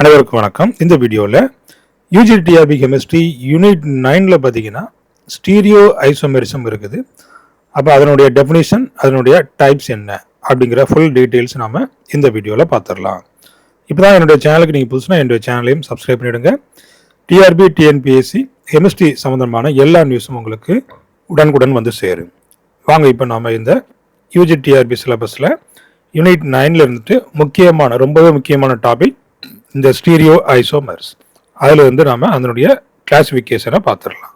அனைவருக்கும் வணக்கம். இந்த வீடியோவில் யூஜிடிஆர்பி கெமிஸ்ட்ரி யூனிட் 9ல் பார்த்தீங்கன்னா ஸ்டீரியோ ஐசோமெரிசம் இருக்குது. அப்போ அதனுடைய டெஃபினிஷன், அதனுடைய டைப்ஸ் என்ன அப்படிங்கிற ஃபுல் டீட்டெயில்ஸ் நாம் இந்த வீடியோவில் பார்த்துடலாம். இப்போ தான் என்னுடைய சேனலுக்கு நீங்கள் புதுசுனா என்னுடைய சேனலையும் சப்ஸ்கிரைப் பண்ணிவிடுங்க. டிஆர்பி டிஎன்பிஎஸ்சி கெமிஸ்ட்ரி சம்மந்தமான எல்லா நியூஸும் உங்களுக்கு உடனுக்குடன் வந்து சேரும். வாங்க இப்போ நாம் இந்த யூஜிடிஆர்பி சிலபஸில் யூனிட் 9ல் இருந்துட்டு ரொம்பவே முக்கியமான டாபிக் இந்த ஸ்டீரியோ ஐசோமர்ஸ். அதில் வந்து நாம அதனுடைய கிளாசிஃபிகேஷனை பார்த்துடலாம்.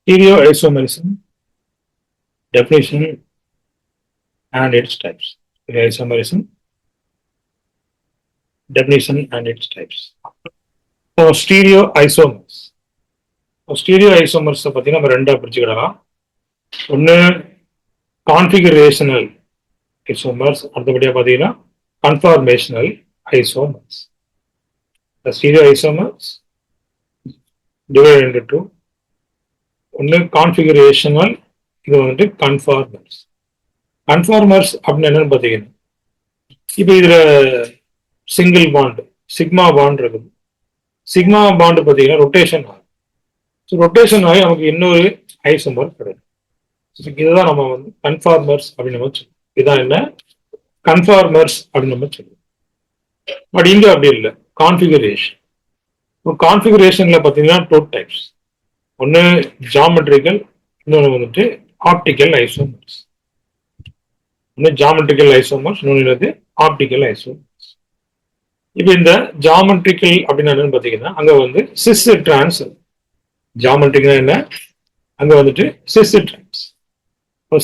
Stereo isomerism definition and its types. Isomerism definition and its types. Stereo isomers. Stereo ஐசோமர்ஸை பற்றி நம்ம ரெண்டாக பிரிச்சுக்கிடலாம். ஒன்று கான்ஃபிகரேஷனல் ஐசோமர்ஸ், அடுத்தபடியாக பார்த்தீங்கன்னா கன்ஃபார்மேஷனல் isomers. The stereo isomers divided into two. ஒன்று கான்ஃபிகரேஷனல், இது வந்துட்டு கன்ஃபார்மர்ஸ். கன்ஃபார்மர்ஸ் அப்படின்னு என்னன்னு பார்த்தீங்கன்னா, இப்போ இதில் சிங்கிள் பாண்டு சிக்மா பாண்ட் இருக்குது. சிக்மா பாண்டு பார்த்தீங்கன்னா ரொட்டேஷன் ஆகும். ஸோ ரொட்டேஷன் ஆகி நமக்கு இன்னொரு ஐசோமர் கிடைக்கும். இதுதான் நம்ம வந்து கன்ஃபார்மர்ஸ் அப்படின்னு நம்ம சொல்லுவோம். இதுதான் என்ன கன்ஃபார்மர்ஸ் அப்படின்னு நம்ம சொல்லுவோம். பட் இங்க அப்படி இல்லை. கான்ஃபிகரேஷன். கான்ஃபிகரேஷன்ல பார்த்தீங்கன்னா டூ டைப்ஸ். ஒன்று ஜாமெட்ரிக்கல், இன்னொன்று வந்துட்டு ஆப்டிக்கல் ஐசோமர்ஸ். ஒன்று ஜாமெட்ரிக்கல் ஐசோமர்ஸ், இன்னொன்று ஆப்டிக்கல் ஐசோமர்ஸ். இப்போ இந்த ஜாமெட்ரிக்கல் அப்படின்னு என்னன்னு பார்த்தீங்கன்னா, அங்கே வந்து சிஸ் டிரான்ஸ். ஜாமெட்ரிக்கல் என்ன, அங்கே வந்துட்டு cis trans.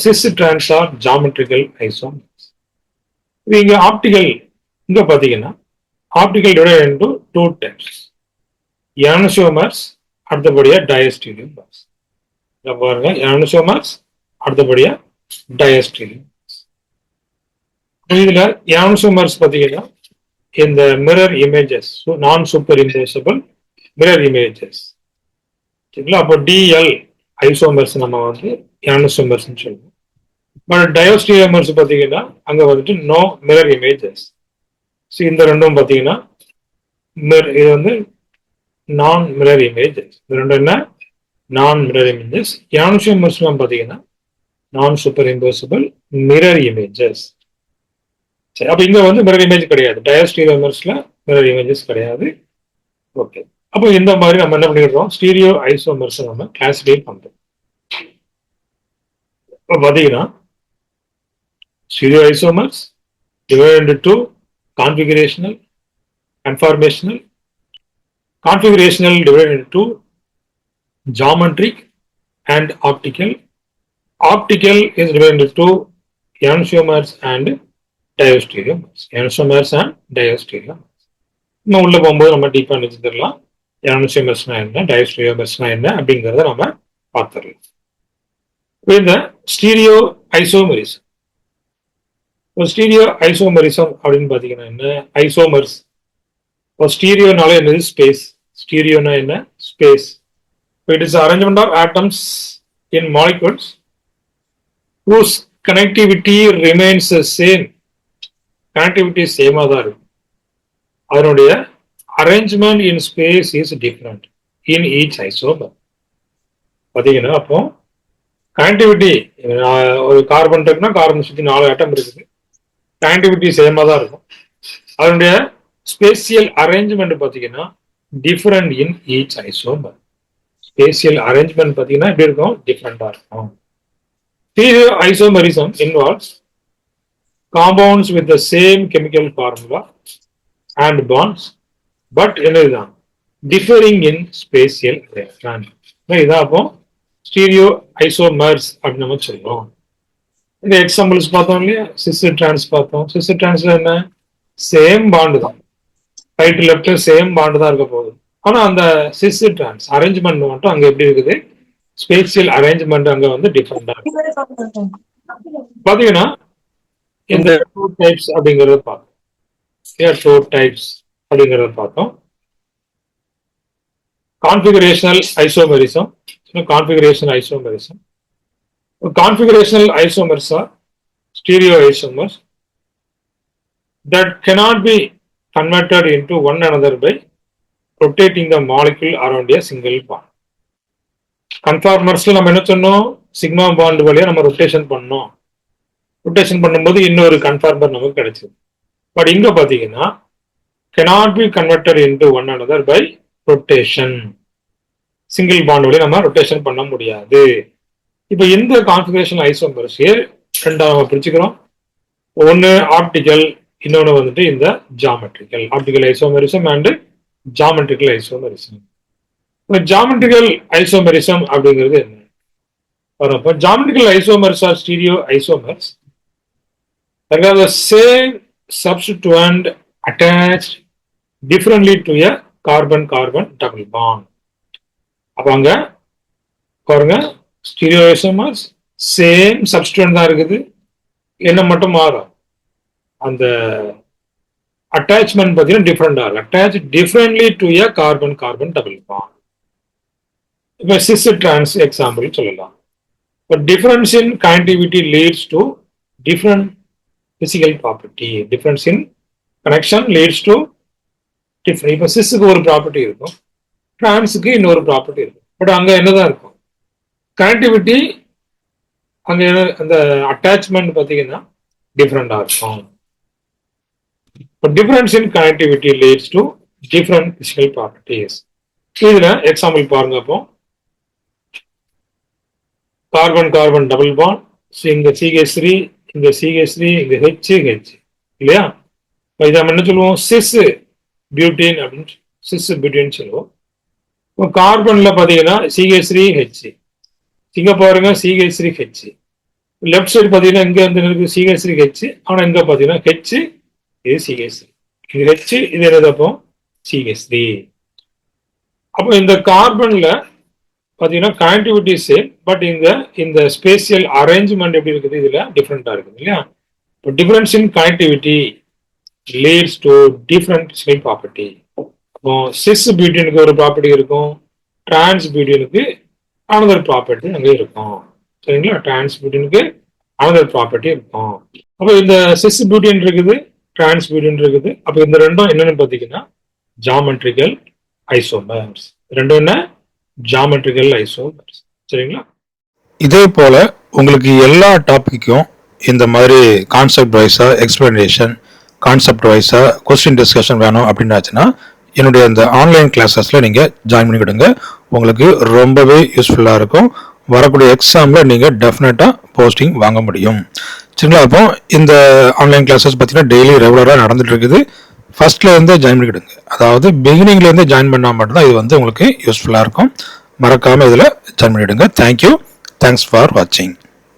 Cis trans are geometrical isomers. இங்க ஆப்டிக்கல், இங்க பாத்தீங்கன்னா optical divided into two types. ionosomers, அடுத்தபடியா டயஸ்டீரியோமர்ஸ். இங்க பாருங்க, ionosomers, அடுத்தபடியா டயஸ்டீரியோமர்ஸ். இதுல ionosomers பாத்தீங்கன்னா இந்த மிரர் இமேஜஸ், நான் சூப்பர் இம்போசபிள் மிரர் இமேஜஸ். சரிங்களா? அப்போ டிஎல் ஐசோமர்ஸ் நம்ம வந்து ionosomers சொல்லுவோம். பட் டயோஸ்டீரியோமர்ஸ் பாத்தீங்கன்னா அங்க வந்துட்டு நோ மிரர் இமேஜஸ். ஸோ இந்த ரெண்டும் பார்த்தீங்கன்னா இது வந்து நான் மிரர் இமேஜஸ். இந்த ரெண்டும் என்ன, நான் மிரர் இமேஜஸ். ionosomers பார்த்தீங்கன்னா நான் சூப்பர் இம்போசிபிள் மிரர் இமேஜஸ். சரி, அப்போ இங்க வந்து மிரர் இமேஜ் கிடையாது. டயோஸ்டீரியோமர்ஸ்ல மிரர் இமேஜஸ் கிடையாது. ஓகே, அப்போ இந்த மாதிரி நம்ம என்ன பண்ணிடுறோம், ஸ்டீரியோ ஐசோமர்ஸ் நம்ம கிளாசிஃபை பண்றோம். இப்போ பார்த்தீங்கன்னா stereo isomers divided into two: configurational, conformational. Configurational divided into geometric and optical. Optical is divided into ionosomers and diastereomers. Ionosomers and diastereomers. நம்ம உள்ள போகும்போது நம்ம டீப்பா நினைச்சிடலாம் ionosomersனா என்ன, diastereomersனா என்ன அப்படிங்கிறத நம்ம பார்த்துடலாம். இந்த ஸ்டீரியோ ஐசோமரிசம். ஸ்டீரியோ ஐசோமரிசம் அப்படின்னு பாத்தீங்கன்னா என்ன, ஐசோமர்ஸ். ஸ்டீரியோனால என்னது, ஸ்பேஸ். ஸ்டீரியோனா என்ன, space. It is arrangement of atoms in molecules whose connectivity remains the same. Connectivity சேமா தான் இருக்கும். அதனுடைய arrangement in space is different in each isomer. பாத்தீங்கன்னா அப்போ கனெக்டிவிட்டி, ஒரு கார்பன் இருக்குன்னா கார்பன் சுற்றி 4 ஆட்டம் இருக்குது. கனெக்டிவிட்டி சேமா தான் இருக்கும். அதனுடைய ஸ்பேசியல் அரேஞ்ச்மெண்ட் பார்த்தீங்கன்னா different in each isomer. Spatial arrangement பார்த்தீங்கன்னா எப்படி இருக்கும், டிஃப்ரெண்டா இருக்கும். Stereo isomerism involves compounds with the same chemical formula and bonds, but என்னதுதான் டிஃபரிங் இன் ஸ்பேசியல் அரேஞ்ச்மெண்ட். இதான் அப்போ ஸ்டீரியோ ஐசோமர்ஸ் அப்படின்னு நம்ம சொல்லுவோம். இந்த எக்ஸாம்பிள்ஸ் பார்த்தோம் இல்லையா, சிஸ் டிரான்ஸ் பார்த்தோம். சிஸ் டிரான்ஸ்ல என்ன, சேம் பாண்டு தான், ரைட் லெஃப்ட் சேம் பாண்டு தான் இருக்க போகுது. ஆனா அந்த சிஸ் டிரான்ஸ் அரேஞ்ச்மெண்ட் மட்டும் அங்க எப்படி இருக்குது, ஸ்பேசியல் அரேஞ்ச்மெண்ட் அங்க வந்து டிஃபரெண்டா இருக்கு. பாத்தீங்கன்னா இந்த டூ டைப்ஸ் அப்படிங்கறத பார்த்தோம். டூ டைப்ஸ் அப்படிங்கறத பார்த்தோம். Configurational isomerism, configuration isomerism. Configurational isomers are stereo isomers that cannot be converted into one another by rotating the molecule around a single bond. கன்ஃபார்மர்ஸ்ல நம்ம என்ன சொன்னோம், சிக்மா பாண்ட் வழியா நம்ம ரொட்டேஷன் பண்ணோம். ரொட்டேஷன் பண்ணும்போது இன்னொரு கன்ஃபார்மர் நமக்கு கிடைச்சது. பட் இங்க பாத்தீங்கன்னா cannot be converted into one another by rotation. Single bond வழியா நம்ம ரொட்டேஷன் பண்ண முடியாது. இப்ப இந்த கான்ஃபிகரேஷன் ஐசோமர்ஸ் ரெண்டாக பிரிச்சுக்கிறோம். ஒன்னு ஆப்டிகல், இன்னொன்னு வந்துட்டு இந்த geometrical. Optical isomerism and geometrical isomerism. Geometrical isomerism அப்படிங்கிறது என்ன? இப்போ geometrical isomers are stereo isomers that have the same substituent attached differently to a carbon-carbon double bond. அப்ப அங்க பாருங்க, ஸ்டீரியோ ஐசோமர்ஸ் சேம் சப்ஸ்டிட்யூயன்ட் தான் இருக்குது, என்ன மட்டும் மாறும், அந்த அட்டாச்மெண்ட் பார்த்தீங்கன்னா டிஃப்ரெண்ட் ஆகும். Attach differently to a carbon-carbon double bond. இப்போ சிஸ் டிரான்ஸ் எக்ஸாம்பிள் சொல்லலாம். But difference in connectivity leads to different physical property. Difference in connection leads to different. இப்போ சிஸ்ஸுக்கு ஒரு ப்ராப்பர்ட்டி இருக்கும், டிரான்ஸுக்கு இன்னொரு ப்ராப்பர்ட்டி இருக்கும். பட் அங்க என்னதான் இருக்கும், கனெக்டிவிட்டி அங்க அந்த அட்டாச்மெண்ட் பார்த்தீங்கன்னா டிஃப்ரெண்டா இருக்கும். But difference in connectivity leads to different physical properties. இதுல எக்ஸாம்பிள் பாருங்க. அப்போ கார்பன் கார்பன் டபுள் பாண்ட், இங்க CH3, இங்க CH3, இங்க H இல்லையா? இதை நம்ம என்ன சொல்லுவோம், சிஸ் பியூட்டின் அப்படின்னு, சிஸ் பியூட்டின் சொல்லுவோம். கார்பன்ல பாத்தீங்கன்னா CH3H, இங்க பாருங்க CH3H. லெஃப்ட் சைடு பாத்தீங்கன்னா இங்க வந்து இருக்கு CH3H, ஆனா இங்க பாத்தீங்கன்னா H இது CH3, இது H இது என்னது, அப்போ CH3. அப்போ இந்த கார்பன்ல பாத்தீங்கன்னா கனெக்டிவிட்டி சேம், பட் இந்த ஸ்பேசியல் அரேஞ்ச்மெண்ட் எப்படி இருக்குது, இதுல டிஃப்ரெண்டா இருக்குது இல்லையா? இப்போ difference in connectivity leads to different physical property. இப்போ சிஸ் பியூட்டினுக்கு ஒரு ப்ராப்பர்ட்டி இருக்கும், டிரான்ஸ் பியூட்டினுக்கு அனதர் ப்ராப்பர்ட்டி அங்கே இருக்கும். சரிங்களா? டிரான்ஸ் பியூட்டினுக்கு அனதர் ப்ராப்பர்ட்டி இருக்கும். அப்போ இந்த சிஸ் பியூட்டின் இருக்குது, டிரான்ஸ் பியூட்டின் இருக்குது. அப்போ இந்த ரெண்டும் என்னன்னு பாத்தீங்கன்னா ஜாமெட்ரிக்கல் ஐசோமர்ஸ். ரெண்டும் என்ன? Geometrical isomers. சரிங்களா? இதே போல உங்களுக்கு எல்லா டாபிக்கும் இந்த மாதிரி கான்செப்ட் வைஸா எக்ஸ்பிளனேஷன், கான்செப்ட் வைஸா கொஸ்டின் டிஸ்கஷன் வேணும் அப்படின்னாச்சுன்னா என்னுடைய இந்த ஆன்லைன் கிளாஸஸ்ல நீங்க ஜாயின் பண்ணிக்கிடுங்க. உங்களுக்கு ரொம்பவே யூஸ்ஃபுல்லா இருக்கும். வரக்கூடிய எக்ஸாம்ல நீங்க டெஃபினட்டா போஸ்டிங் வாங்க முடியும். சரிங்களா? அப்போ இந்த ஆன்லைன் கிளாஸஸ் பார்த்தீங்கன்னா டெய்லி ரெகுலராக நடந்துட்டு இருக்குது. ஃபர்ஸ்ட்ல இருந்தே ஜாயின் பண்ணிக்கிடுங்க. அதாவது பிகினிங்ல இருந்தே ஜாயின் பண்ணா மட்டும்தான் இது வந்து உங்களுக்கு யூஸ்ஃபுல்லா இருக்கும். மறக்காம இதுல ஜாயின் பண்ணிடுங்க. தேங்க்யூ. தேங்க்ஸ் ஃபார் வாட்சிங்.